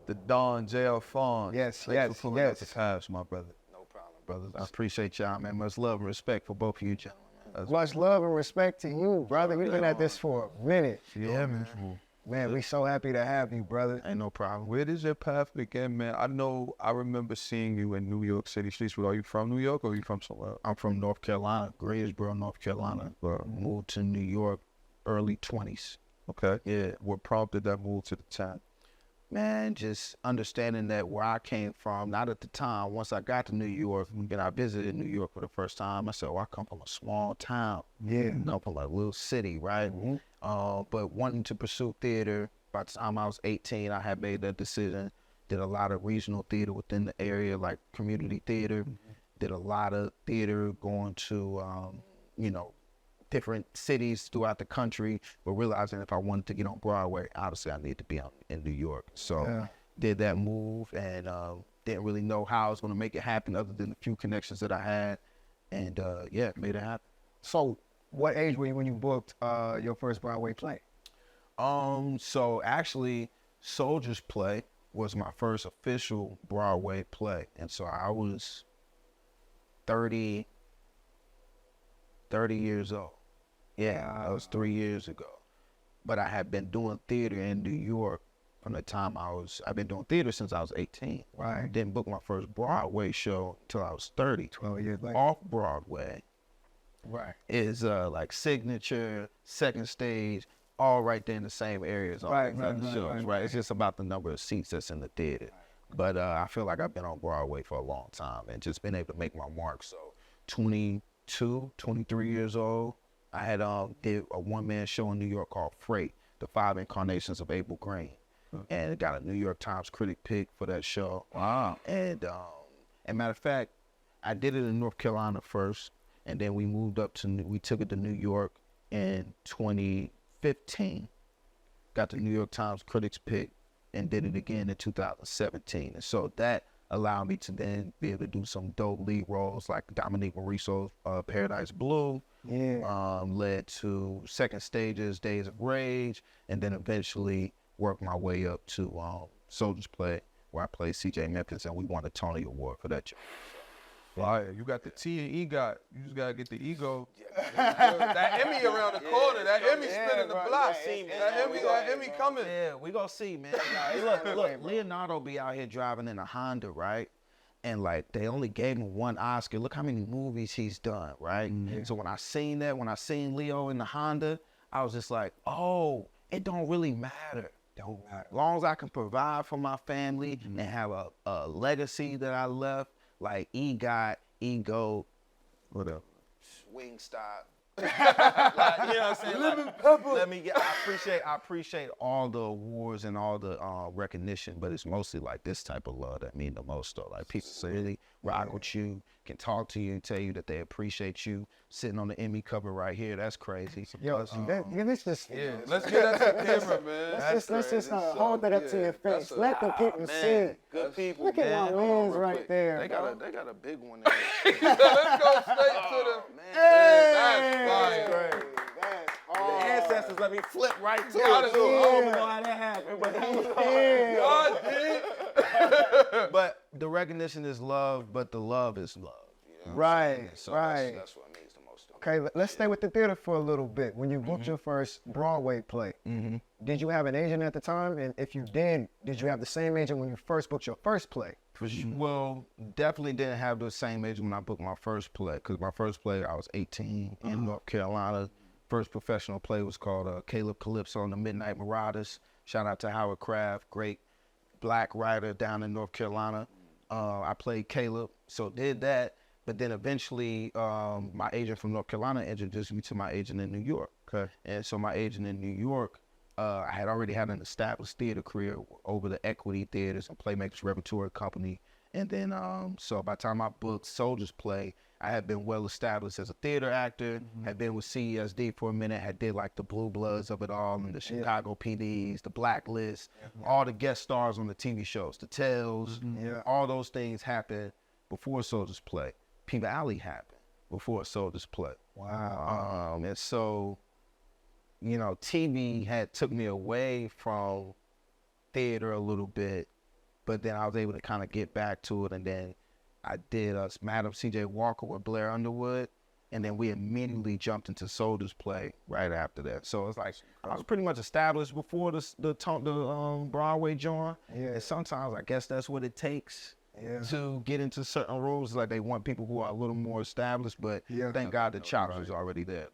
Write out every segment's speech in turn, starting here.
the Don J. Alphonse. Yes, Thanks for pulling out the yes. pass, my brother. No problem, brothers. I appreciate y'all, man. Much love and respect for both of you gentlemen, man. Much love and respect to you, brother. We've been at this for a minute. Yeah, man. Man, we so happy to have you, brother. Ain't no problem. Where does your path begin, man? I remember seeing you in New York City streets. Are you from New York or are you from somewhere else? I'm from North Carolina, Greensboro, North Carolina. Moved to New York early 20s. Okay. Yeah. What prompted that move to the town? Man, just understanding that where I came from, not at the time, once I got to New York, and I visited New York for the first time, I said, I come from a small town. Yeah. I come from a little city, right? But wanting to pursue theater, by the time I was 18, I had made that decision. Did a lot of regional theater within the area, like community theater. Did a lot of theater going to, different cities throughout the country, but realizing if I wanted to get on Broadway, obviously I needed to be in New York. So did that move and didn't really know how I was going to make it happen other than the few connections that I had. And made it happen. So what age were you when you booked your first Broadway play? So actually, Soldier's Play was my first official Broadway play. And so I was 30 years old. Yeah, that was 3 years ago. But I had been doing theater in New York from the time I've been doing theater since I was 18. Right. Didn't book my first Broadway show until I was 30. 12 years later. Off Broadway Right. is like Signature, Second Stage, all right there in the same areas. Right. It's just about the number of seats that's in the theater. But I feel like I've been on Broadway for a long time and just been able to make my mark. So 22, 23 years old, I had did a one-man show in New York called Freight, The 5 Incarnations of Abel Green. And it got a New York Times critic pick for that show. Wow. And matter of fact, I did it in North Carolina first, and then we took it to New York in 2015. Got the New York Times critics pick and did it again in 2017. And so that allowed me to then be able to do some dope lead roles like Dominique Morisseau's Paradise Blue. Yeah. Led to Second Stage's Days of Rage, and then eventually worked my way up to Soldier's Play, where I played C.J. Memphis, and we won a Tony Award for that show. Fire. You got the T and EGOT. You just gotta get the ego. That Emmy around the corner. That Emmy spinning the block. That Emmy coming. Yeah, we gonna see, man. Look, Leonardo be out here driving in a Honda, right? And like they only gave him one Oscar. Look how many movies he's done, right? So when I seen Leo in the Honda, I was just like, oh, it don't really matter. Don't matter. As long as I can provide for my family and have a legacy that I left, like EGOT, Ego, Whatever. Wingstop. Like, you know what I'm saying? Living pepper. I appreciate all the awards and all the recognition, but it's mostly like this type of love that mean the most though. Like people really rock with you, can talk to you and tell you that they appreciate you. Sitting on the Emmy cover right here, that's crazy. Yo, let's just Let's get that to the camera, man. let's just hold that up to your face. Let the people see it. Good people. Look at my man's right there. They got a big one there. Let's go straight to the. That's fire. The ancestors let me flip right to it. Gotta I do it. don't even know how that happened, but but the recognition is love, but the love is love. You know what I'm saying? So that's what means the most. Okay, let's stay with the theater for a little bit. When you booked your first Broadway play, did you have an agent at the time? And if you did you have the same agent when you first booked your first play? Well, definitely didn't have the same agent when I booked my first play, because my first play, I was 18 in North Carolina. First professional play was called Caleb Calypso and the Midnight Marauders. Shout out to Howard Kraft, great black writer down in North Carolina. I played Caleb, so did that. But then eventually, my agent from North Carolina introduced me to my agent in New York. Okay. And so my agent in New York, I had already had an established theater career over the Equity Theaters and Playmakers Repertory Company. And then, so by the time I booked Soldier's Play, I had been well established as a theater actor, had been with CESD for a minute, had did like the Blue Bloods of it all, and the Chicago PDs, the Blacklist, all the guest stars on the TV shows, the Tales, all those things happened before Soldier's Play. Pima Alley happened before Soldier's Play. Wow. And so, you know, TV had took me away from theater a little bit, but then I was able to kind of get back to it, and then I did Madam C.J. Walker with Blair Underwood, and then we immediately jumped into Soldier's Play right after that. So it's like I was pretty much established before the Broadway joint, and sometimes I guess that's what it takes to get into certain roles. Like they want people who are a little more established, but thank God the chops was already there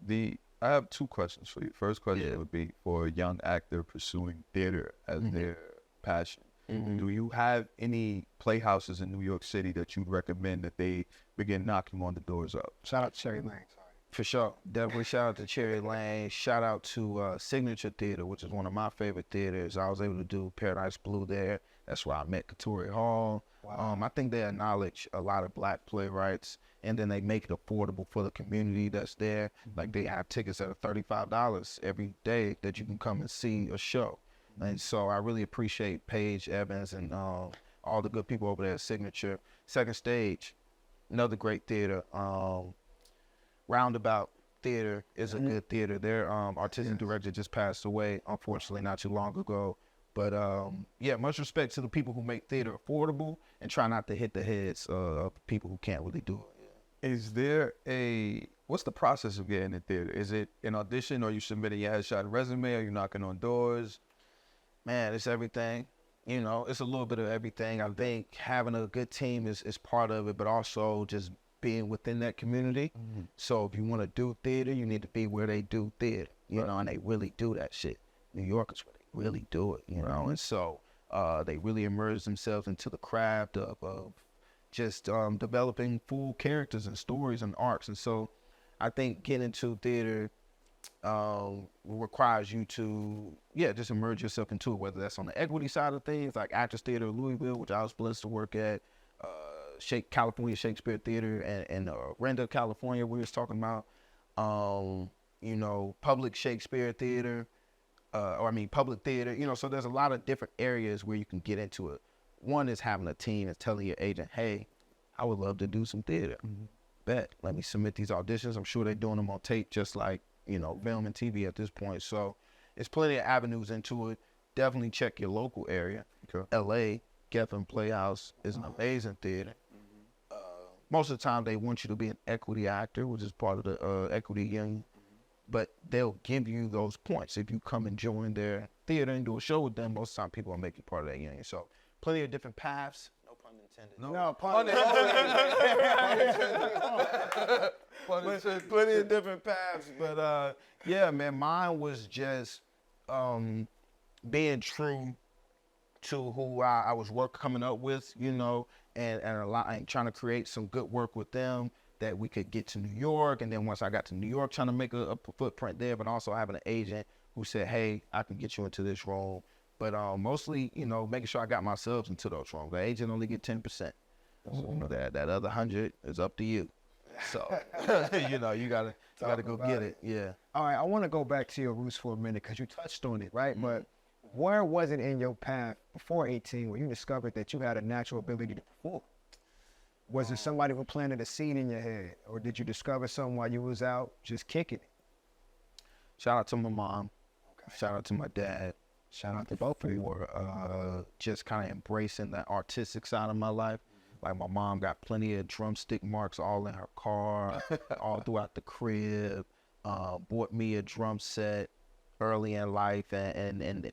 though. I have two questions for you. First question would be for a young actor pursuing theater as their passion. Do you have any playhouses in New York City that you'd recommend that they begin knocking on the doors up? Shout out to Cherry Lane. Sorry. For sure. Definitely shout out to Cherry Lane. Shout out to Signature Theater, which is one of my favorite theaters. I was able to do Paradise Blue there. That's where I met Katori Hall. Wow. I think they acknowledge a lot of Black playwrights, and then they make it affordable for the community that's there. Like they have tickets that are $35 every day that you can come and see a show. And so I really appreciate Paige Evans and all the good people over there at Signature. Second Stage, another great theater. Roundabout Theater is a good theater. Their artistic director just passed away, unfortunately, not too long ago. But yeah, much respect to the people who make theater affordable and try not to hit the heads of people who can't really do it. Is there what's the process of getting in theater? Is it an audition, or you submitting your headshot and resume, or you knocking on doors? Man, it's everything. You know, it's a little bit of everything. I think having a good team is part of it, but also just being within that community. So if you want to do theater, you need to be where they do theater, you know, and they really do that shit. New York is where they really do it, you know, and so they really immerse themselves into the craft of just developing full characters and stories and arcs. And so I think getting into theater requires you to, just immerse yourself into it, whether that's on the equity side of things, like Actors Theater of Louisville, which I was blessed to work at, California Shakespeare Theater, and Renda, California, we was talking about, you know, Public Shakespeare Theater, Public Theater, you know, so there's a lot of different areas where you can get into it. One is having a team and telling your agent, hey, I would love to do some theater. Bet, let me submit these auditions. I'm sure they're doing them on tape, just like, you know, film and TV at this point. So it's plenty of avenues into it. Definitely check your local area. Okay. LA, Geffen Playhouse is an amazing theater. Most of the time they want you to be an equity actor, which is part of the equity union, but they'll give you those points. If you come and join their theater and do a show with them, most of the time people will make you part of that union. So plenty of different paths. No pun intended. No pun intended. Plenty of different paths, but yeah, man, mine was just being true to who I was coming up with, you know, and trying to create some good work with them that we could get to New York. And then once I got to New York, trying to make a footprint there, but also having an agent who said, hey, I can get you into this role. But mostly, you know, making sure I got myself into those roles. The agent only get 10%. So, you know, that other 100 is up to you. So, you know, you gotta go get it. Yeah. All right, I want to go back to your roots for a minute because you touched on it, right? But where was it in your path before 18 when you discovered that you had a natural ability to perform? Was it somebody who planted a seed in your head, or did you discover something while you was out just kicking it? Shout out to my mom. Okay. Shout out to my dad. Shout out to both of you for just kind of embracing that artistic side of my life. Like my mom got plenty of drumstick marks all in her car, all throughout the crib. Bought me a drum set early in life and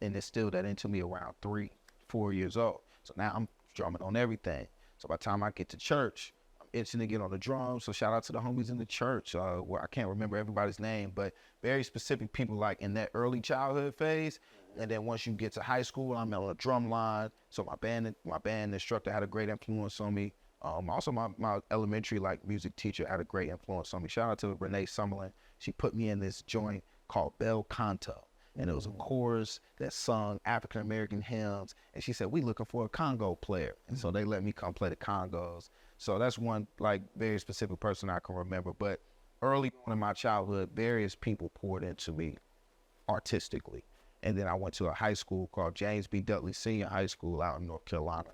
instilled that into me around 3-4 years old. So now I'm drumming on everything. So by the time I get to church, I'm itching to get on the drums. So shout out to the homies in the church, where I can't remember everybody's name, but very specific people like in that early childhood phase. And then once you get to high school, I'm on a drum line. So my band instructor had a great influence on me. Also my elementary music teacher had a great influence on me. Shout out to Renee Summerlin. She put me in this joint called Bel Canto. And it was a chorus that sung African-American hymns. And she said, we looking for a Congo player. And so they let me come play the congos. So that's one very specific person I can remember. But early on in my childhood, various people poured into me artistically. And then I went to a high school called James B. Dudley Senior High School out in North Carolina.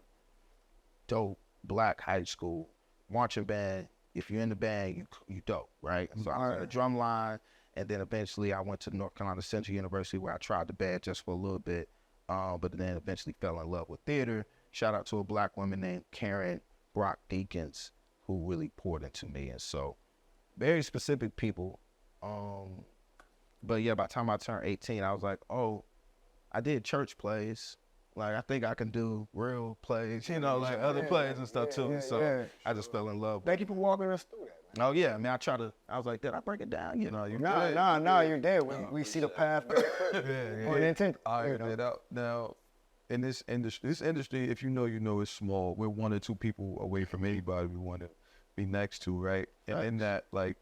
Dope, black high school, marching band. If you're in the band, you dope, right? So I was on the drum line. And then eventually I went to North Carolina Central University where I tried the band just for a little bit. but then eventually fell in love with theater. Shout out to a black woman named Karen Brock Deakins, who really poured into me. And so very specific people. But yeah, by the time I turned 18, I was like, oh, I did church plays. Like, I think I can do real plays, you know, like other plays and stuff too. So I just fell in love. Thank you for walking us through that. Oh yeah, I mean, I was like, did I break it down? You know, No, you're there. We see the path. All right, now, in this industry, if you know it's small. We're 1 or 2 people away from anybody we want to be next to, right? And in that, like,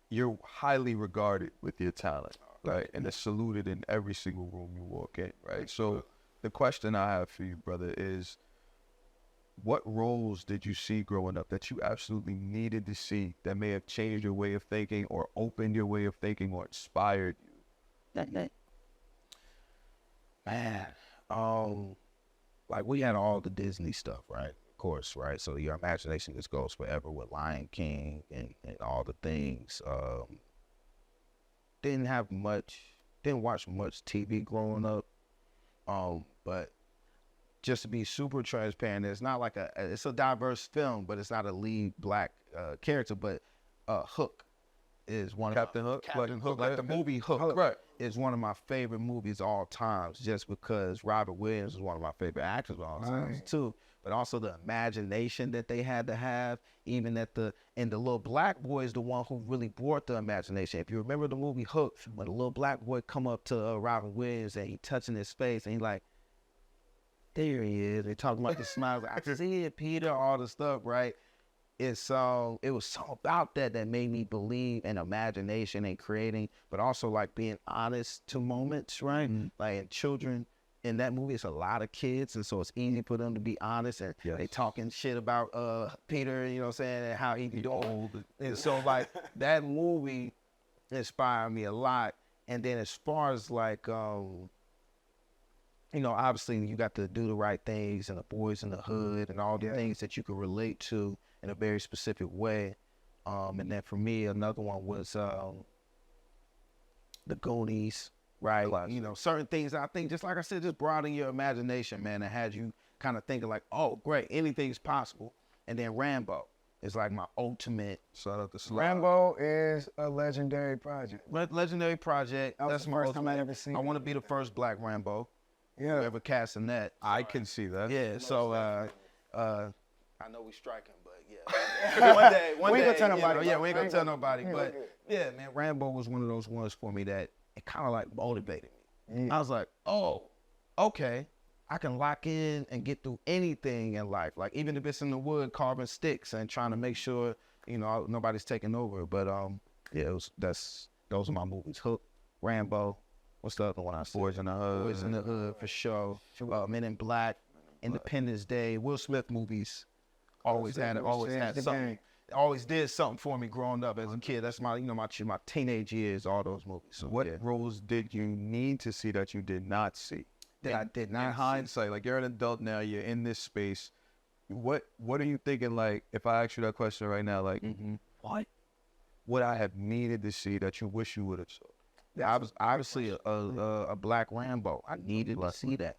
you're highly regarded with your talent, right? And it's saluted in every single room you walk in, right? So the question I have for you, brother, is what roles did you see growing up that you absolutely needed to see that may have changed your way of thinking or opened your way of thinking or inspired you? Man, like we had all the Disney stuff, right? Of course, right? So your imagination just goes forever with Lion King and all the things. Didn't watch much TV growing up. But just to be super transparent, it's not like it's a diverse film, but it's not a lead black character. But Hook is one Captain of Hook, Captain Hook, like the movie Hook, right? Is one of my favorite movies of all times, just because Robert Williams is one of my favorite actors of all times too. But also the imagination that they had to have, even the little black boy is the one who really brought the imagination. If you remember the movie Hook, when the little black boy come up to Robert Williams and he touching his face and he like, there he is. They talking about the smiles. Like, I see it, Peter, all the stuff, right? It was something about that made me believe in imagination and creating, but also like being honest to moments, right? Like in children in that movie, it's a lot of kids, and so it's easy for them to be honest, and they talking shit about Peter, you know what I'm saying, and how he be doing. And so like that movie inspired me a lot. And then as far as like you know, obviously you got to do the right things and the boys in the hood and all the things that you could relate to in a very specific way. And then for me, another one was the Goonies, right? Classic. You know, certain things I think, just like I said, just broaden your imagination, man, and had you kind of thinking like, oh, great, anything's possible. And then Rambo is like my ultimate. Shout out to Sly. Rambo is a legendary project. Legendary project. That's the first time I ever seen I want to be the first black Rambo. Yeah. Ever casting that. I can see that. Yeah, so I know we striking, but yeah. one day, we ain't gonna tell nobody. We ain't gonna tell nobody. But yeah, man, Rambo was one of those ones for me that it kind of like motivated me. I was like, oh, okay, I can lock in and get through anything in life. Like even if it's in the wood, carving sticks and trying to make sure, you know, nobody's taking over. But yeah, those are my movies. Hook, Rambo. What's the other one I said? Boys in the Hood. Boys in the Hood, for sure. Men in Black, Independence Day, Will Smith movies. Always had something. Always did something for me growing up as a kid. That's my, you know, my teenage years, all those movies. So, what roles did you need to see that you did not see? That I did not in hindsight, like you're an adult now, you're in this space. What are you thinking? Like, if I ask you that question right now, like, what would I have needed to see that you wish you would have saw? I was obviously a black Rambo. I needed to see that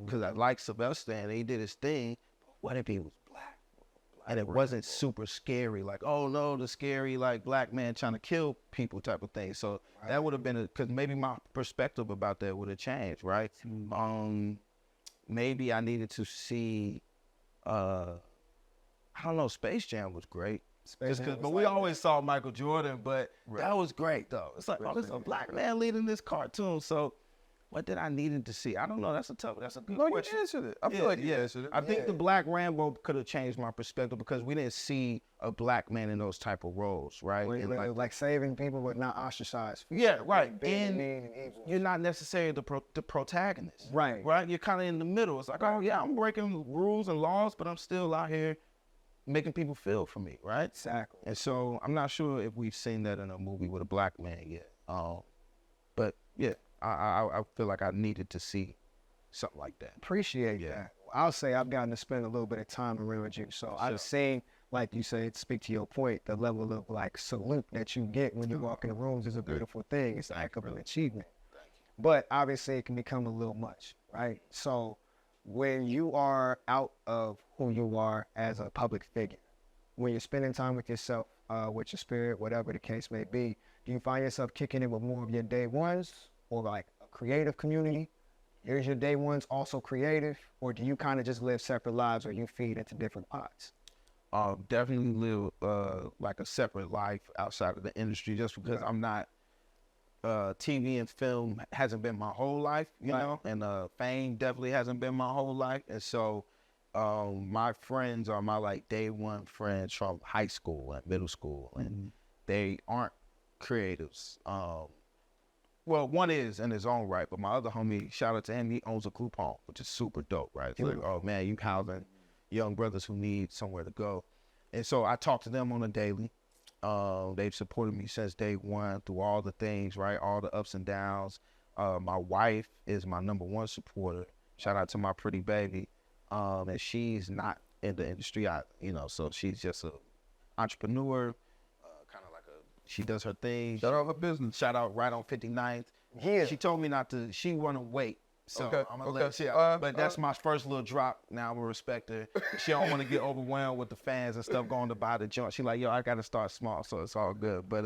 because I like Sylvester and he did his thing. But what if he was black? And it wasn't super scary, like, oh no, the scary like black man trying to kill people type of thing. So that would have been because maybe my perspective about that would have changed, right? Maybe I needed to see. I don't know. Space Jam was great. But we always saw Michael Jordan, but that was great though. It's like, oh, this is a black man leading this cartoon. So what did I needed to see? I don't know. That's a good question. You answered it. I feel like you answered it. I think the black Rambo could have changed my perspective because we didn't see a black man in those type of roles, right? Like saving people but not ostracized. Yeah, right. And you're not necessarily the protagonist. Right. Right? You're kind of in the middle. It's like, oh yeah, I'm breaking rules and laws, but I'm still out here making people feel for me, right? Exactly. And so I'm not sure if we've seen that in a movie with a black man yet. But yeah, I feel like I needed to see something like that. Appreciate that. I'll say I've gotten to spend a little bit of time around with you. So I've seen, like you said, speak to your point, the level of like salute that you get when you walk in the rooms is a beautiful thing. It's like an achievement. but obviously it can become a little much, right? So when you are out of who you are as a public figure, when you're spending time with yourself, with your spirit, whatever the case may be, do you find yourself kicking in with more of your day ones or like a creative community? Is your day ones also creative, or do you kind of just live separate lives or you feed into different pots? Definitely live like a separate life outside of the industry, just because I'm not TV and film hasn't been my whole life, you know, and fame definitely hasn't been my whole life. And so my friends are my like day one friends from high school and middle school, and they aren't creatives. Well, one is in his own right, but my other homie, shout out to him, he owns a group home, which is super dope, right? It's like, oh man, you housing young brothers who need somewhere to go. And so I talk to them on a daily. They've supported me since day one through all the things, right? All the ups and downs. My wife is my number one supporter. Shout out to my pretty baby. And she's not in the industry, so she's just a entrepreneur, kind of like she does her thing. Shout out her business. Shout out right on 59th. Yeah. She told me not to, she want to wait. So Okay, I'm gonna okay. let you, but that's my first little drop. Now I'm gonna respect her. She don't want to get overwhelmed with the fans and stuff going to buy the joint. She like, yo, I gotta start small, so it's all good. But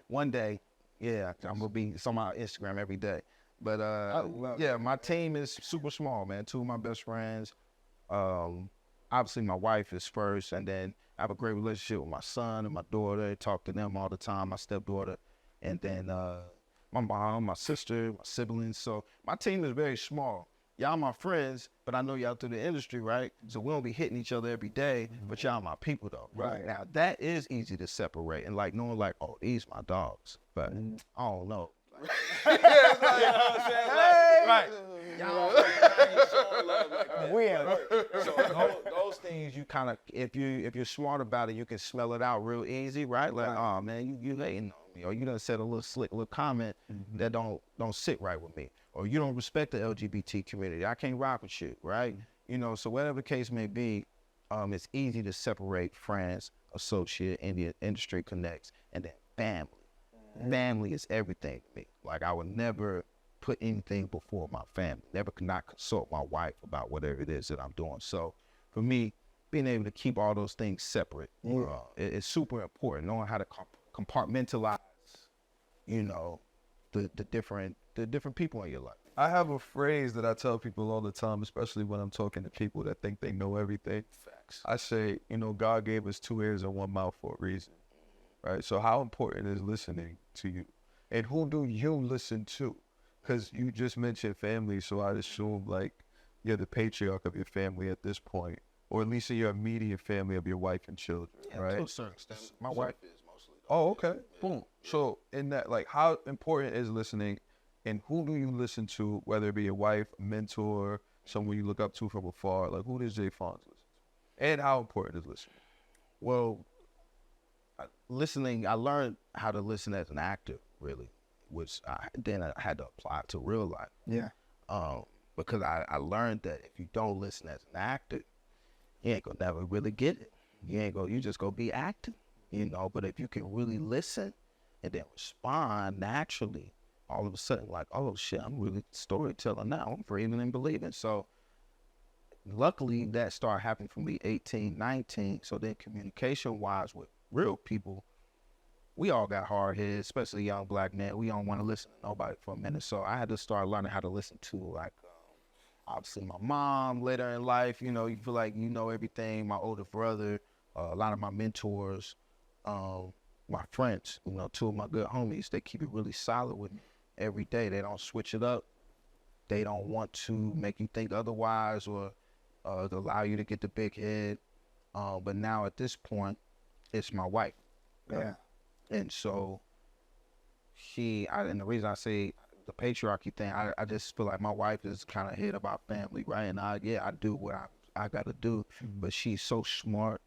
one day, yeah, I'm gonna be, it's on my Instagram every day. But yeah, my team is super small, man. Two of my best friends. Obviously my wife is first, and then I have a great relationship with my son and my daughter. I talk to them all the time, my stepdaughter, and then my mom, my sister, my siblings. So my team is very small. Y'all my friends, but I know y'all through the industry, right? So we don't be hitting each other every day, but y'all my people though. Right. Now that is easy to separate and like knowing like, oh, these my dogs. But I don't know. Right. So those things you kind of, if you're smart about it, you can smell it out real easy, right? Like, oh man, you hating on me, or you done said a little slick little comment that don't sit right with me, or you don't respect the LGBT community. I can't rock with you, right? So whatever the case may be, it's easy to separate friends, associate, industry connects, and then family. Family is everything to me. Like I would never put anything before my family. Never could not consult my wife about whatever it is that I'm doing. So for me, being able to keep all those things separate is super important. Knowing how to compartmentalize, the different people in your life. I have a phrase that I tell people all the time, especially when I'm talking to people that think they know everything. Facts. I say, God gave us 2 ears and 1 mouth for a reason, right? So how important is listening to you? And who do you listen to? Because you just mentioned family, so I'd assume like you're the patriarch of your family at this point, or at least in your immediate family of your wife and children, right? To a certain extent. My wife is mostly. Oh, okay. Boom. So in that, like, how important is listening, and who do you listen to, whether it be your wife, a mentor, someone you look up to from afar? Like, who does Jay Fonz listen to? And how important is listening? Well, listening, I learned how to listen as an actor, really, which then I had to apply to real life. Yeah. Because I learned that if you don't listen as an actor, you ain't gonna never really get it. You just gonna be acting, but if you can really listen and then respond naturally, all of a sudden, like, oh shit, I'm really a storyteller now. I'm breathing and believing. So luckily that started happening for me 18, 19. So then communication wise with real people, we all got hard heads, especially young black men. We don't want to listen to nobody for a minute. So I had to start learning how to listen to, like, obviously my mom later in life. You feel like you know everything. My older brother, a lot of my mentors, my friends, 2 of my good homies, they keep it really solid with me every day. They don't switch it up. They don't want to make you think otherwise or to allow you to get the big head. But now at this point, it's my wife. Yeah. And so and the reason I say the patriarchy thing, I just feel like my wife is kind of head of our family, right? And I do what I got to do, but she's so smart.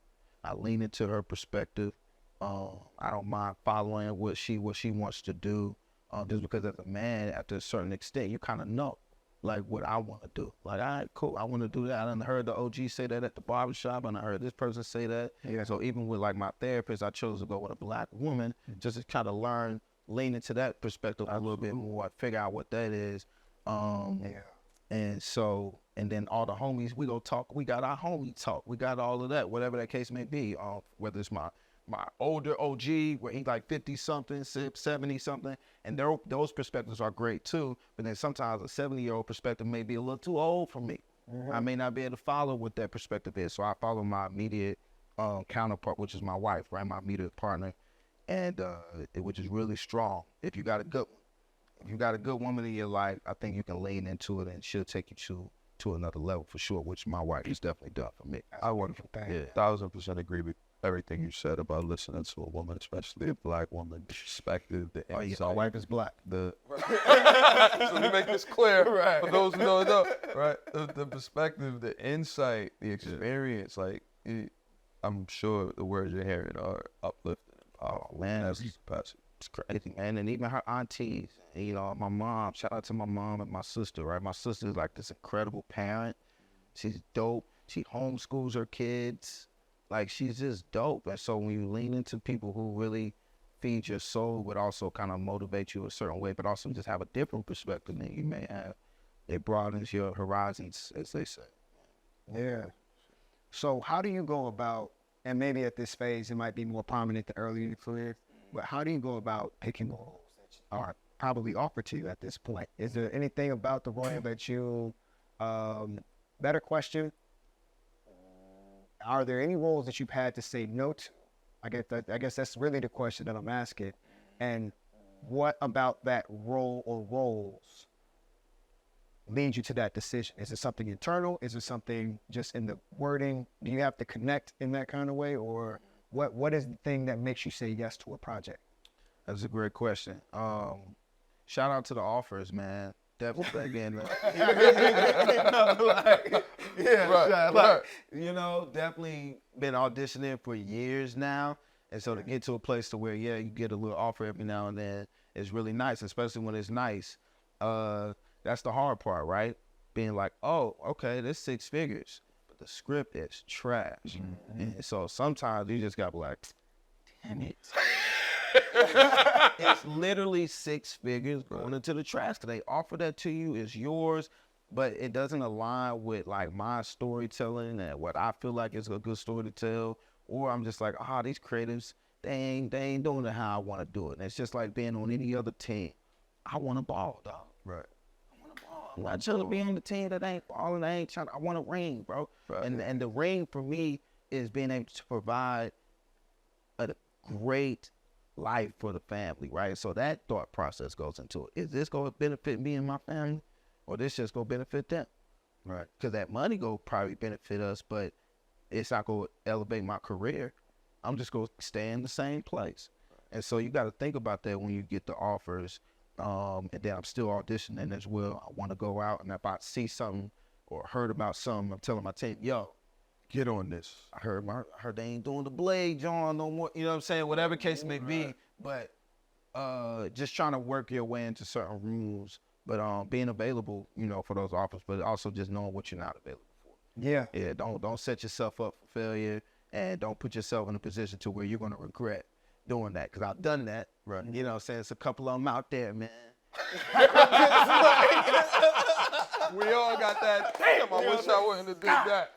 I lean into her perspective. I don't mind following what she wants to do, just because as a man, after a certain extent, you kind of know, like, what I want to do. Like, all right, cool, I want to do that. I done heard the OG say that at the barbershop, and I heard this person say that. Yeah. So even with, like, my therapist, I chose to go with a black woman just to kind of learn lean into that perspective a little bit more, figure out what that is. And so, and then all the homies, we go talk. We got our homie talk. We got all of that, whatever that case may be. Whether it's my older OG, where he's like 50-something, 70-something, and those perspectives are great too. But then sometimes a 70-year-old perspective may be a little too old for me. I may not be able to follow what that perspective is. So I follow my immediate counterpart, which is my wife, right? My immediate partner, and which is really strong. If you got a good one. If you got a good woman in your life, I think you can lean into it and she'll take you to another level for sure, which my wife has definitely done for me. I 1,000% agree with everything you said about listening to a woman, especially a black woman, the perspective, the insight. My wife is black. So we make this clear for those who don't know, right? The perspective, the insight, the experience, I'm sure the words you're hearing are uplifting and powerful. Man, That's capacity. it's crazy, man. And even her aunties, my mom, shout out to my mom and my sister, right? My sister is like this incredible parent. She's dope. She homeschools her kids. Like, she's just dope. And so when you lean into people who really feed your soul, but also kind of motivate you a certain way, but also just have a different perspective than you may have, it broadens your horizons, as they say. Yeah. So how do you go about, and maybe at this phase it might be more prominent than early in your career, but how do you go about picking the roles that are probably offered to you at this point? Is there anything about the role that you, better question, are there any roles that you've had to say no to? I guess that's really the question that I'm asking. And what about that role or roles leads you to that decision? Is it something internal? Is it something just in the wording? Do you have to connect in that kind of way? Or what is the thing that makes you say yes to a project? That's a great question. Shout out to the offers, man. Definitely again, definitely been auditioning for years now. And so to get to a place to where, you get a little offer every now and then is really nice, especially when it's nice. That's the hard part, right? Being like, oh, okay, this 6 figures, but the script is trash. And so sometimes you just got to be like, damn it. It's literally 6 figures going into the trash. They offer that to you, it's yours, but it doesn't align with like my storytelling and what I feel like is a good story to tell. Or I'm just like, these creatives, they ain't doing it how I want to do it. And it's just like being on any other team. I want to ball, dog. Right. I want to ball. I'm not trying to be on the team that ain't balling. I want a ring, bro. Right. And the ring for me is being able to provide a great life for the family, right? So that thought process goes into it. Is this going to benefit me and my family, or this just going to benefit them? Right. Because that money go probably benefit us, but it's not going to elevate my career. I'm just going to stay in the same place. Right. And so you got to think about that when you get the offers. And then I'm still auditioning as well. I want to go out, and if I see something or heard about something, I'm telling my team, yo, get on this. I heard they ain't doing the blade, John, no more. You know what I'm saying? Whatever case may be. But just trying to work your way into certain rules, but being available, for those offers, but also just knowing what you're not available for. Yeah. Yeah. Don't set yourself up for failure, and don't put yourself in a position to where you're gonna regret doing that. Because I've done that. Right. You know what I'm saying? It's a couple of them out there, man. We all got that. Damn, I wish I wouldn't have did that.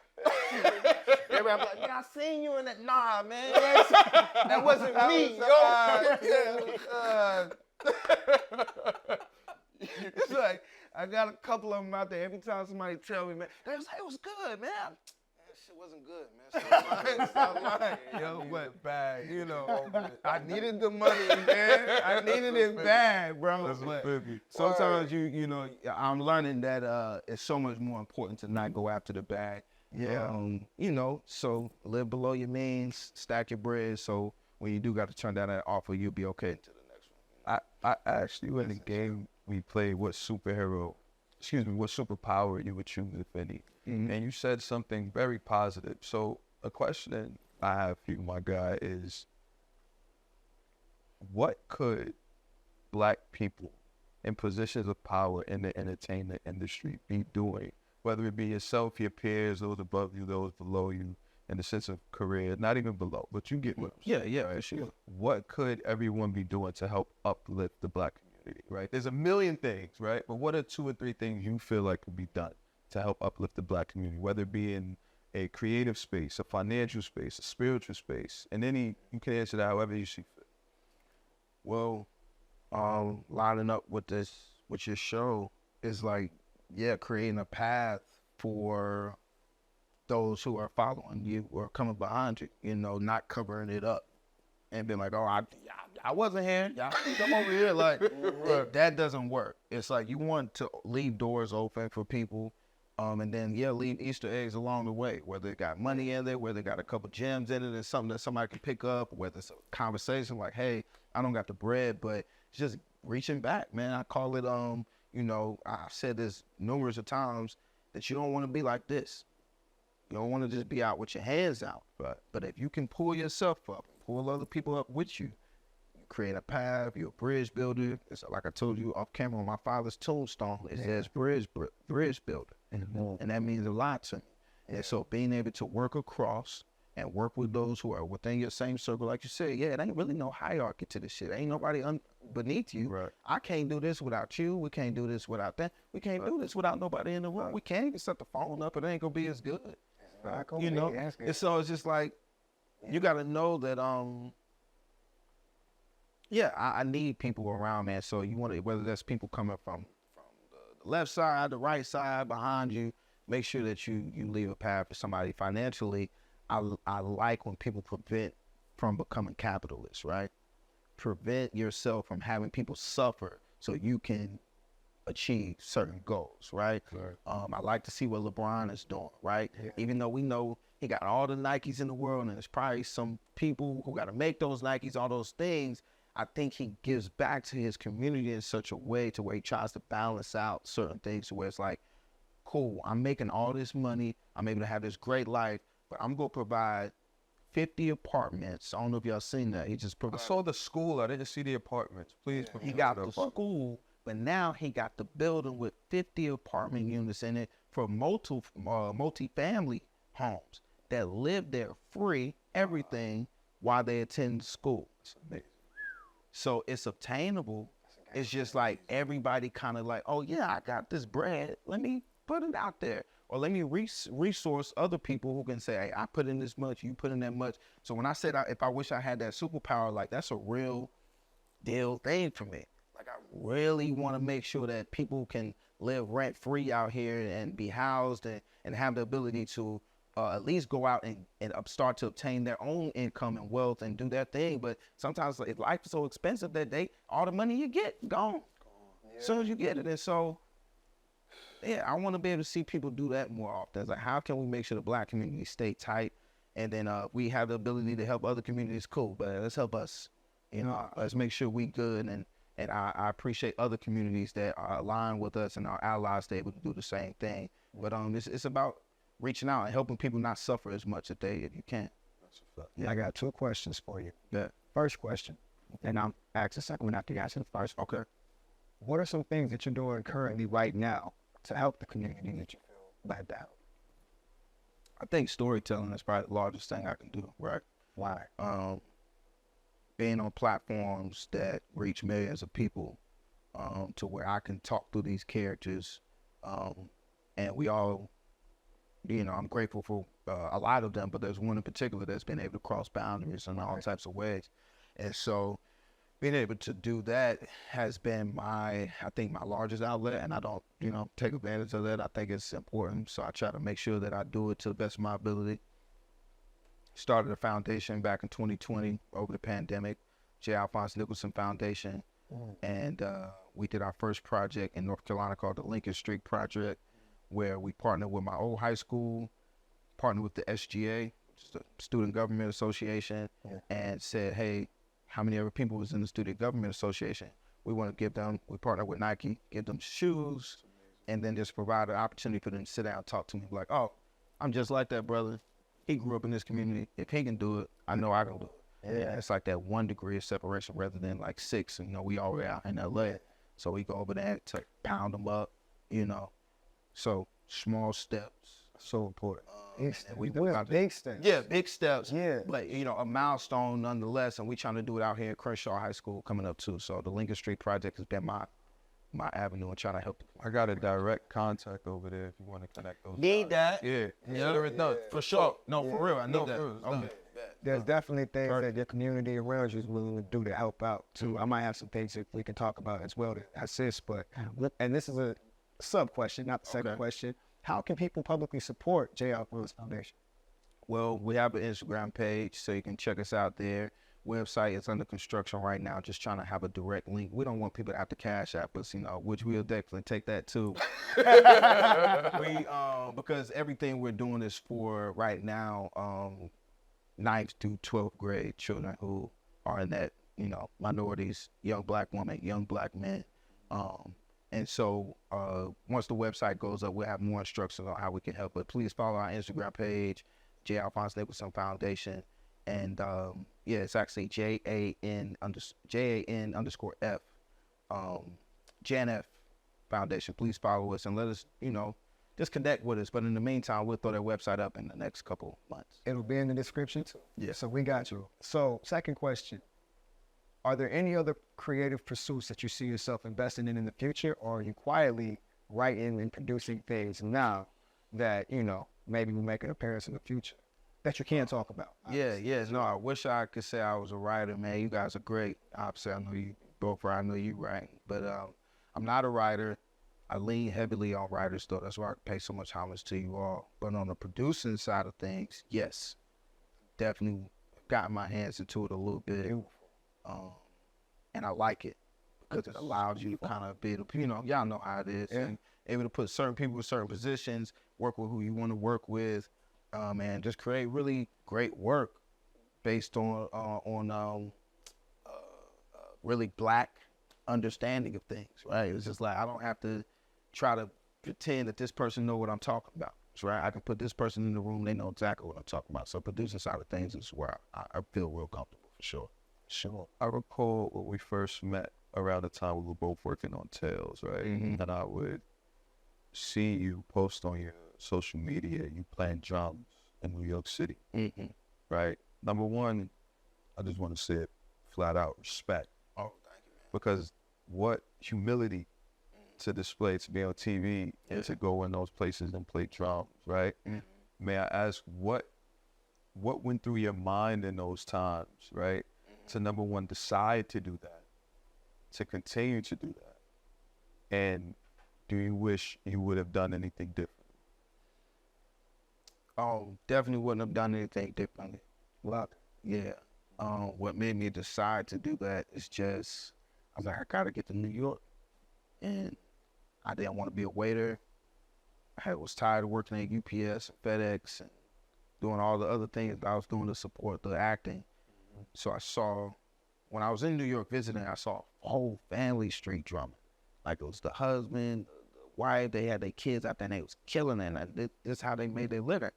Everybody like, I seen you in that. Nah, man, that wasn't me, It's like I got a couple of them out there. Every time somebody tell me, man, they was like, it was good, man. That shit wasn't good, man. Stop lying, but bad, I needed the money, man. I needed it bad, bro. But sometimes I'm learning that it's so much more important to not go after the bag. Yeah. So live below your means, stack your bread. So when you do got to turn down that offer, you'll be okay to the next one. I asked you in the game we played what superpower you would choose, if any. Mm-hmm. And you said something very positive. So a question I have for you, my guy, is what could Black people in positions of power in the entertainment industry be doing? Whether it be yourself, your peers, those above you, those below you, in the sense of career, not even below, but you get what I'm saying. Yeah, for sure. What could everyone be doing to help uplift the Black community, right? There's a million things, right? But what are 2 or 3 things you feel like could be done to help uplift the Black community, whether it be in a creative space, a financial space, a spiritual space, and you can answer that however you see fit. Well, lining up with your show is like, creating a path for those who are following you or coming behind you, not covering it up and being like, oh, I wasn't here. Y'all come over here. Like, that doesn't work. It's like you want to leave doors open for people, and then, leave Easter eggs along the way, whether it got money in there, whether it got a couple gems in it and something that somebody can pick up, whether it's a conversation like, hey, I don't got the bread, but it's just reaching back, man. I call it, I've said this numerous of times, that you don't want to be like this. You don't want to just be out with your hands out. Right. But if you can pull yourself up, pull other people up with you, you create a path, you're a bridge builder. It's like I told you off camera on my father's tombstone, it says bridge builder. And that means a lot to me. And so being able to work across and work with those who are within your same circle, like you said, it ain't really no hierarchy to this shit. Ain't nobody beneath you. Right. I can't do this without you. We can't do this without that. We can't do this without nobody in the room. We can't even set the phone up. It ain't gonna be as good. And so it's just like, you got to know that, I need people around, man. So you want to, whether that's people coming from the left side, the right side, behind you, make sure that you leave a path for somebody financially. I like when people prevent from becoming capitalists, right? Prevent yourself from having people suffer so you can achieve certain goals, right? I like to see what LeBron is doing, right? Even though we know he got all the Nikes in the world and there's probably some people who got to make those Nikes, all those things, I think he gives back to his community in such a way to where he tries to balance out certain things to where it's like, cool, I'm making all this money, I'm able to have this great life, but I'm going to provide 50 apartments. I don't know if y'all seen that. He just provided. I saw the school. I didn't see the apartments. Please. He got the school, but now he got the building with 50 apartment units in it for multi-family homes that live there free, everything, while they attend school. So it's obtainable. It's just like everybody kind of like, oh yeah, I got this bread. Let me put it out there. Or let me resource other people who can say, hey, I put in this much, you put in that much. So when I said, if I wish I had that superpower, like that's a real deal thing for me. Like I really want to make sure that people can live rent free out here and be housed and have the ability to at least go out and start to obtain their own income and wealth and do their thing. But sometimes life is so expensive that all the money you get, gone. As soon as you get it. And so, I want to be able to see people do that more often. It's like, how can we make sure the Black community stay tight? And then we have the ability to help other communities, cool. But let's help us, let's make sure we good. And I appreciate other communities that are aligned with us and our allies to able to do the same thing. But it's about reaching out and helping people not suffer as much if you can. I got 2 questions for you. Yeah. First question, and I'll ask the second one after you answer the first. Okay. What are some things that you're doing currently right now to help the community that you feel left out? I think storytelling is probably the largest thing I can do, right? Why? Being on platforms that reach millions of people, to where I can talk through these characters, and we all, I'm grateful for a lot of them, but there's one in particular that's been able to cross boundaries in all types of ways. And so being able to do that has been my largest outlet, and I don't, take advantage of that. I think it's important, so I try to make sure that I do it to the best of my ability. Started a foundation back in 2020 over the pandemic, Alphonse Nicholson Foundation, and we did our first project in North Carolina called the Lincoln Street Project, where we partnered with my old high school, partnered with the SGA, which is the Student Government Association, and said, hey, how many other people was in the Student Government Association? We want to give them, we partner with Nike, give them shoes, and then just provide an opportunity for them to sit down and talk to me like, oh, I'm just like that brother. He grew up in this community. If he can do it, I know I can do it. Yeah, it's like that 1 degree of separation rather than like 6. We already out in LA. So we go over there to pound them up, So small steps So important. And we doing about to- big steps. Yeah, big steps. Yeah. But, you know, a milestone nonetheless, and we trying to do it out here in Crenshaw High School coming up too. So the Lincoln Street Project has been my avenue and trying to help. I got a direct contact over there if you want to connect those. Need that. Yeah. Yeah, no, for sure. No, for real. I need No, that. for real, it's Okay. There's definitely things that your community around you is willing to do to help out too. I might have some things that we can talk about as well to assist, but and this is a sub question, not the second question. How can people publicly support J. Alphonse Foundation? Well, we have an Instagram page, so you can check us out there. Website is under construction right now, just trying to have a direct link. We don't want people to have to cash app us, you know, which we'll definitely take that too. Because everything we're doing is for right now, 9th through 12th grade children who are in that, you know, minorities, young black women, young black men. And so once the website goes up, we'll have more instructions on how we can help. But please follow our Instagram page, J. Alphonse Nicholson Foundation. And yeah, it's actually JAN_F, JanF Foundation. Please follow us and let us, you know, just connect with us. But in the meantime, we'll throw that website up in the next couple months. It'll be in the description too. Yeah. So we got you. So second question. Are there any other creative pursuits that you see yourself investing in the future, or are you quietly writing and producing things now that, you know, maybe will make an appearance in the future that you can't talk about? Yeah. No, I wish I could say I was a writer, man. You guys are great. Obviously, I know you both write. I know you write. But I'm not a writer. I lean heavily on writers, though. That's why I pay so much homage to you all. But on the producing side of things, yes, definitely gotten my hands into it a little bit. And I like it because it allows you to kind of be able to, you know, y'all know how it is. Yeah. And able to put certain people in certain positions, work with who you want to work with, and just create really great work based on really black understanding of things, right? It's just like I don't have to try to pretend that this person know what I'm talking about, right? I can put this person in the room, they know exactly what I'm talking about. So producing side of things is where I feel real comfortable for sure. Sure. I recall when we first met around the time we were both working on Tales, right? Mhm. And I would see you post on your social media, you playing drums in New York City, Mm-hmm. right? Number one, I just want to say it flat out, respect. Oh, thank you, man. Because what humility to display, to be on TV, and to go in those places and play drums, right? Mhm. May I ask what went through your mind in those times, right? To number one, decide to do that, to continue to do that. And do you wish you would have done anything different? Oh, definitely wouldn't have done anything differently. Yeah. What made me decide to do that is just, I was like, I gotta get to New York. And I didn't want to be a waiter. I was tired of working at UPS and FedEx and doing all the other things that I was doing to support the acting. So I saw, when I was in New York visiting, I saw a whole family street drumming. Like it was the husband, the wife, they had their kids out there and they was killing it. And this is how they made their living.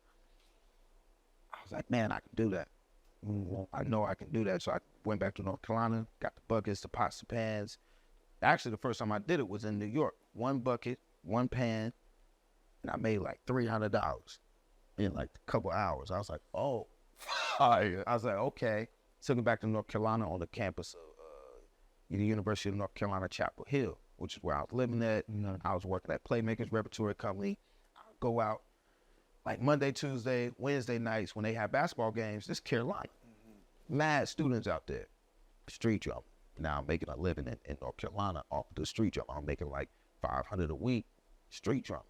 I was like, man, I can do that. I know I can do that. So I went back to North Carolina, got the buckets, the pots, the pans. Actually, the first time I did it was in New York. 1 bucket, 1 pan, and I made like $300 in like a couple hours. I was like, oh. I was like, okay. Took it back to North Carolina on the campus of the University of North Carolina, Chapel Hill, which is where I was living at. I was working at Playmakers Repertory Company. I'd go out like Monday, Tuesday, Wednesday nights when they have basketball games. This is Carolina. Mad students out there, street drumming. Now I'm making a living in North Carolina off the street drumming. I'm making like $500 a week street drumming.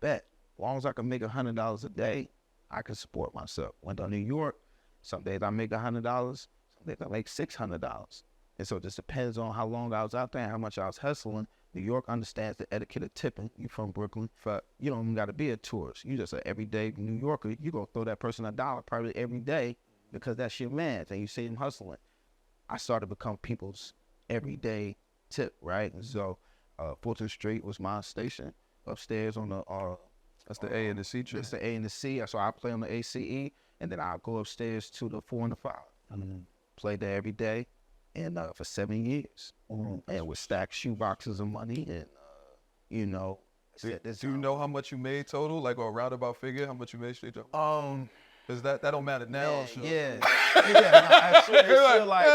Bet. As long as I can make $100 a day, I can support myself. Went to New York. Some days I make $100. Some days I make $600. And so it just depends on how long I was out there and how much I was hustling. New York understands the etiquette of tipping. You from Brooklyn. You don't even got to be a tourist. You just an everyday New Yorker. You going to throw that person $1 probably every day because that's your man. And you see him hustling. I started to become people's everyday tip, right? And so Fulton Street was my station upstairs on the That's the A and the C trip. It's the A and the C. So I play on the ACE, and then I'll go upstairs to the 4 and the 5. Play there every day, and for 7 years. And with stacked shoe boxes of money, and you know, Do you know how much you made total, like, or a roundabout figure, how much you made straight up? Because that don't matter now. Yeah, Sure. yeah. It's still like,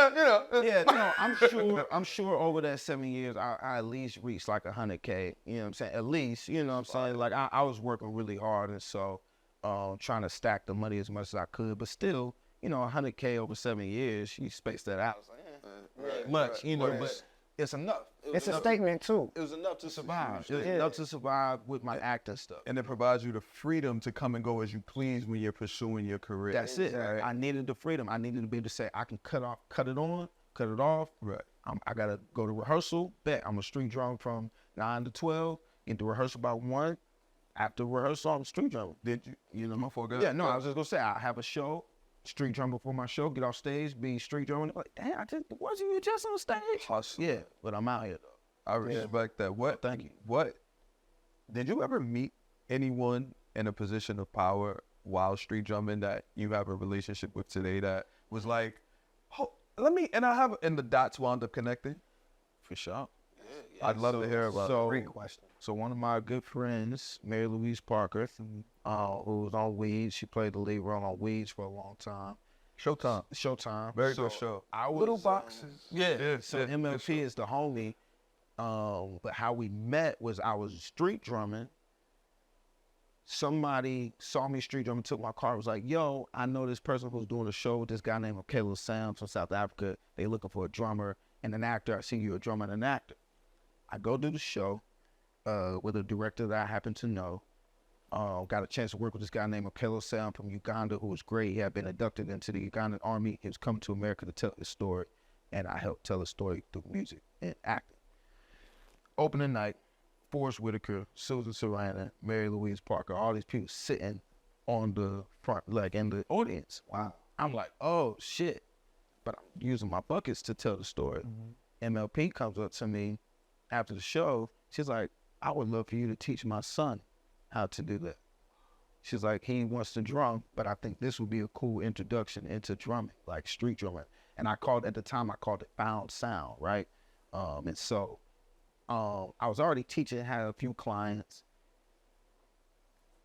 Yeah. I'm sure over that 7 years, I at least reached like 100K, you know what I'm saying? At least, you know what I'm saying? Like, I was working really hard, and so trying to stack the money as much as I could, but still, 100K over 7 years, you space that out. It's like, much, but it's enough. It's a statement too. It was enough to survive. It was enough to survive with my acting stuff. And it provides you the freedom to come and go as you please when you're pursuing your career. That's it. Right. I needed the freedom. I needed to be able to say, I can cut it on, cut it off. Right. I got to go to rehearsal. Bet I'm a street drummer from 9 to 12. Into rehearsal by 1. After rehearsal, I'm a street drummer. Did you? You know? My fault, Yeah, no, I was just going to say, I have a show, street drummer before my show, get off stage, be street drummer. Like, damn, wasn't you just on stage? Hustle. Yeah, but I'm out here, though. I respect that. What? Thank you. What? Did you ever meet anyone in a position of power while street drumming that you have a relationship with today that was like, oh, and the dots wound up connecting? For sure. I'd love to hear about it. Great question. So one of my good friends, Mary Louise Parker, who was on Weeds, she played the lead role on Weeds for a long time. Showtime. Very good show. Little boxes. So MLP is the homie. But how we met was I was street drumming. Somebody saw me street drumming, took my car, was like, yo, I know this person who's doing a show with this guy named Caleb Sam from South Africa. They looking for a drummer and an actor. I see you're a drummer and an actor. I go do the show with a director that I happen to know. Got a chance to work with this guy named Caleb Sam from Uganda, who was great. He had been inducted into the Ugandan army. He was coming to America to tell his story, and I helped tell his story through music and acting. Opening night, Forrest Whitaker, Susan Sarandon, Mary Louise Parker, all these people sitting on the front, like in the audience. Wow. I'm like, oh shit. But I'm using my buckets to tell the story. MLP comes up to me after the show. She's like, I would love for you to teach my son how to do that. She's like, he wants to drum, but I think this would be a cool introduction into drumming, like street drumming. And at the time I called it found sound, right? And so I was already teaching, had a few clients,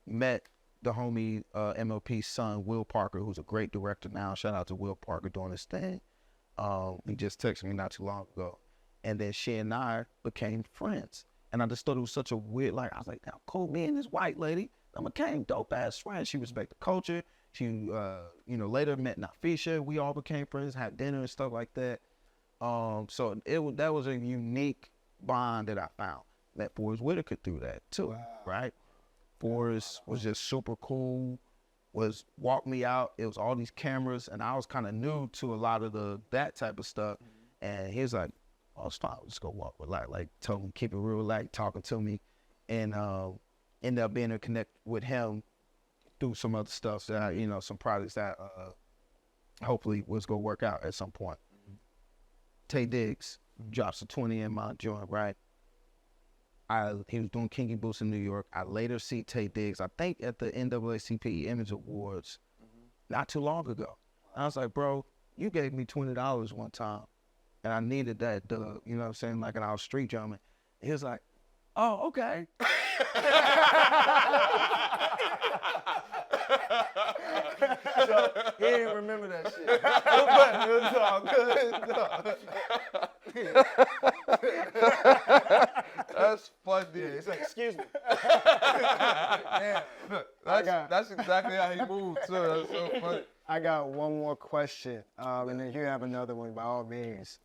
met the homie MLP's son, Will Parker, who's a great director now. Shout out to Will Parker doing his thing. He just texted me not too long ago. And then she and I became friends. And I just thought it was such a weird, like, I was like, now, cool, me and this white lady, I became dope-ass friends. She respected the culture. She, later met Nafisha. We all became friends, had dinner and stuff like that. So that was a unique bond that I found. Met Forrest Whitaker through that too, right? Forrest was just super cool, walked me out. It was all these cameras, and I was kind of new to a lot of that type of stuff. And he was like, oh, it's fine, let's go walk with like told me keep it real, like talking to me, and ended up being able to connect with him through some other stuff that some projects that hopefully was gonna work out at some point. Tay Diggs drops a 20 in my joint, right? He was doing Kinky Boots in New York. I later see Tay Diggs, I think at the NAACP Image Awards, not too long ago. I was like, bro, you gave me $20 one time, and I needed that, you know what I'm saying, like, and I was street drumming. He was like, oh, okay. So he didn't remember that shit. But it was all good. That's funny. Yeah, it's like, excuse me. Damn. That's exactly how he moved too. That's so funny. I got one more question, and then you have another one by all means.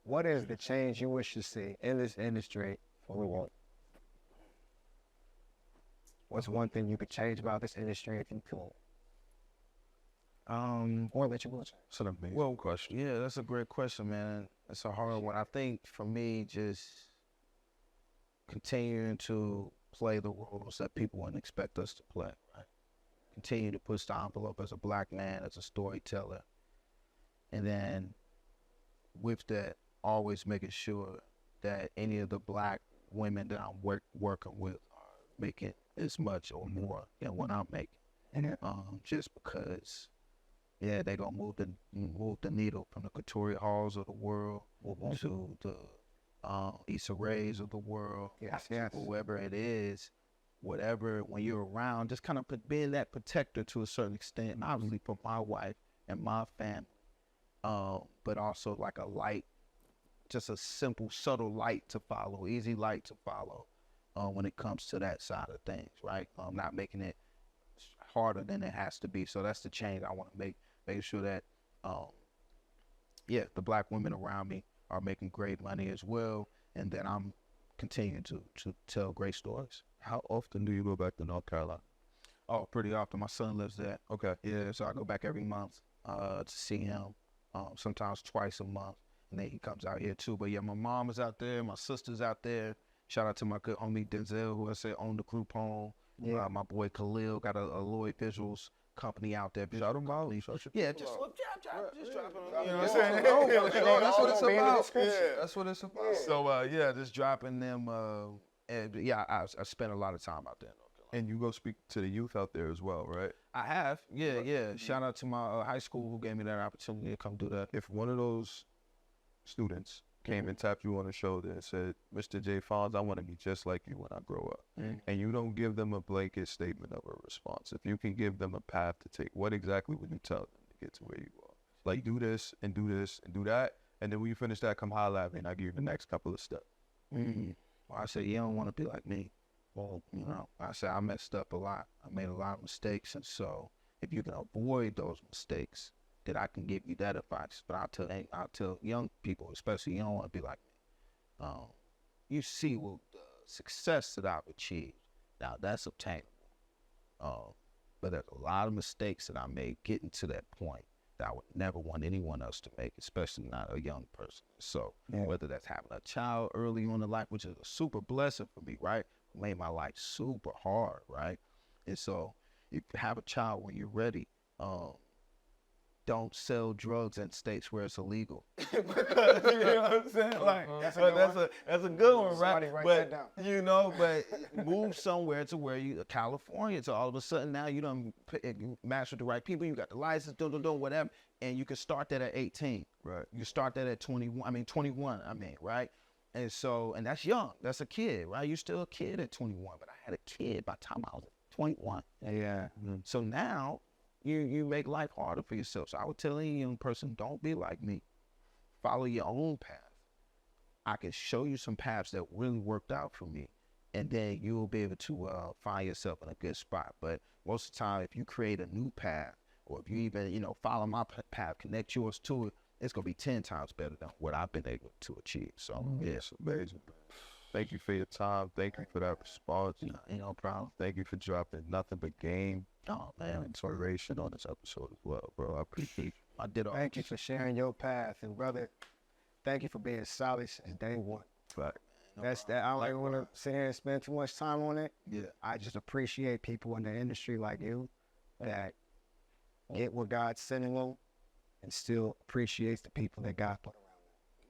What is the change you wish to see in this industry for the world? What's one thing you could change about this industry if you could? Or let you go. It's an amazing question. Yeah, that's a great question, man. It's a hard one. I think for me, just continuing to play the roles that people wouldn't expect us to play, right? Continue to push the envelope as a black man, as a storyteller. And then with that, always making sure that any of the black women that I'm working with are making as much or more than what I'm making. Just because, yeah, they gonna move the needle from the Couture halls of the world to the Issa Rae's of the world, Yes. whoever it is, whatever, when you're around, just kind of being that protector to a certain extent, obviously for my wife and my family, but also like a light, just a simple, subtle light to follow, easy light to follow when it comes to that side of things, right? Not making it harder than it has to be. So that's the change I want to make sure that, the Black women around me are making great money as well, and then I'm continuing to tell great stories. How often do you go back to North Carolina? Oh, pretty often. My son lives there. Okay. Yeah, so I go back every month to see him, sometimes twice a month, and then he comes out here too. But yeah, my mom is out there, my sister's out there. Shout out to my good homie Denzel, who I said owned the group home. Yeah. My boy Khalil got a Lloyd Visuals company out there. Shout him out. Yeah, just drop them. You know what I'm Yeah. saying? That's what it's Be in the about. description. Yeah. That's what it's about. So just dropping them. And yeah, I spent a lot of time out there in North Carolina. And you go speak to the youth out there as well, right? I have, yeah. Shout out to my high school who gave me that opportunity to come do that. If one of those students came and tapped you on the shoulder and said, Mr. J. Fonz, I want to be just like you when I grow up. And you don't give them a blanket statement of a response. If you can give them a path to take, what exactly would you tell them to get to where you are? Like, do this and do this and do that. And then when you finish that, come holler at me and I'll give you the next couple of steps. Well, I said, you don't want to be like me. Well, I said, I messed up a lot. I made a lot of mistakes. And so if you can avoid those mistakes, then I can give you that advice. But I'll tell young people, especially you don't want to be like me. You see what the success that I've achieved. Now that's obtainable. But there's a lot of mistakes that I made getting to that point that I would never want anyone else to make, especially not a young person. So whether that's having a child early on in life, which is a super blessing for me, right? Made my life super hard, right? And so if you have a child when you're ready, don't sell drugs in states where it's illegal. You know what I'm saying? Like that's a good one, right? Somebody write that down. But move somewhere to where California, so all of a sudden now you done match with the right people, you got the license, whatever, and you can start that at 18. Right. You start that at 21, right? And so, and that's young, that's a kid, right? You're still a kid at 21, but I had a kid by the time I was 21. Yeah. So now, you make life harder for yourself. So I would tell any young person, don't be like me. Follow your own path. I can show you some paths that really worked out for me, and then you will be able to find yourself in a good spot. But most of the time, if you create a new path, or if you even, follow my path, connect yours to it, it's going to be 10 times better than what I've been able to achieve. So, It's amazing. Thank you for your time. Thank you for that response. Ain't no problem. Thank you for dropping nothing but game. Oh, man. Inspiration on this episode as well, bro. I appreciate you. I did all. Thank you for sharing your path, and brother, thank you for being solid since day one. Fact. That's that. I don't even want to sit here and spend too much time on it. Yeah. I just appreciate people in the industry like you that get what God's sending them, and still appreciates the people that God put around them.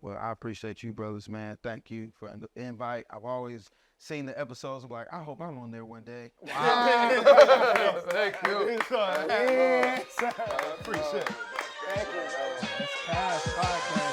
Well, I appreciate you, brothers, man. Thank you for the invite. I've always seen the episodes. I'm like, I hope I'm on there one day. Wow. Thank you. Yes, sir. I appreciate it. Thank you, bro. It's past podcast.